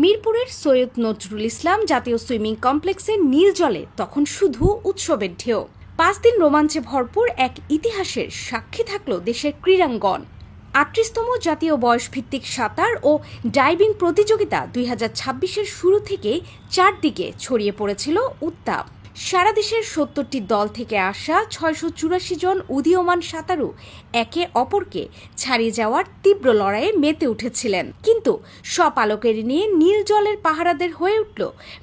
মিরপুরের সৈয়দ নজরুল ইসলাম জাতীয় সুইমিং কমপ্লেক্সের নীল জলে তখন শুধু উৎসবের ঢেউ। 5 দিন রোমাঞ্চে ভরপুর এক ইতিহাসের সাক্ষী থাকল দেশের ক্রীড়াঙ্গন। 38তম জাতীয় বয়সভিত্তিক সাঁতার ও ডাইভিং প্রতিযোগিতা 2026-এর শুরু থেকে চারদিকে ছড়িয়ে পড়েছিল উত্তাপ। সারা দেশের 70টি দল থেকে আসা 684 জন উদীয়মান সাঁতারু একে অপরকে ছাড়িয়ে যাওয়ার তীব্র লড়াইয়ে মেতে উঠেছিলেন। কিন্তু সব আলোকের নিয়ে নীল জলের পাহারাদের হয়ে উঠল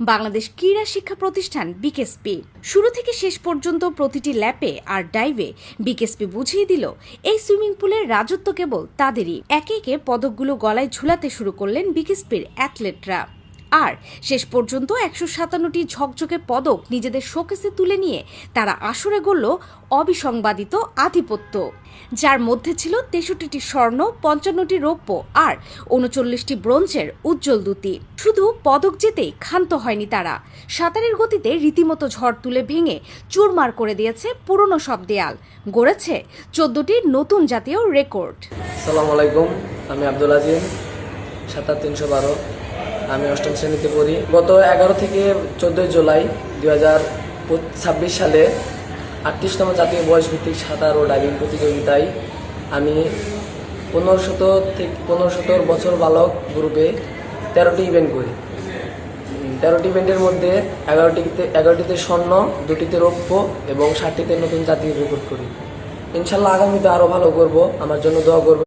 বাংলাদেশ ক্রীড়া শিক্ষা প্রতিষ্ঠান বিকেএসপি। শুরু থেকে শেষ পর্যন্ত প্রতিটি ল্যাপে আর ডাইভে বিকেএসপি বুঝিয়ে দিল এই সুইমিং পুলের রাজত্ব কেবল তাদেরই। একে একে পদকগুলো গলায় ঝুলাতে শুরু করলেন বিকেএসপির অ্যাথলেটরা। আর শেষ পর্যন্ত 157টি ঝকঝকে পদক নিজেদের শোকেসে তুলে নিয়ে তারা আসরে গড়ল অবিসংবাদিত আধিপত্য, যার মধ্যে ছিল 63টি স্বর্ণ, 55টি রৌপ্য আর 39টি ব্রোঞ্জের উজ্জ্বল দ্যুতি। শুধু পদক জেতেই ক্ষান্ত হয়নি তারা, সাঁতারের গতিতে রীতিমতো ঝড় তুলে ভেঙে চুরমার করে দিয়েছে পুরনো সব দেয়াল, গড়েছে 14টি নতুন জাতীয় রেকর্ড। আসসালামু আলাইকুম, আমি আব্দুল আজিম, সাঁতার 312। আমি 8ম শ্রেণীতে পড়ি। গত 11 থেকে 14 জুলাই 2026 সালে 38তম জাতীয় বয়সভিত্তিক সাঁতার ও ডাইভিং প্রতিযোগিতায় আমি 15 বছর বালক গ্রুপে 13টি ইভেন্ট করি। 13টি ইভেন্টের মধ্যে 11টিতে স্বর্ণ, 2টিতে রৌপ্য এবং 7টিতে নতুন জাতীয় রেকর্ড করি। ইনশাল্লাহ আগামীতে আরও ভালো করব, আমার জন্য দোয়া করব।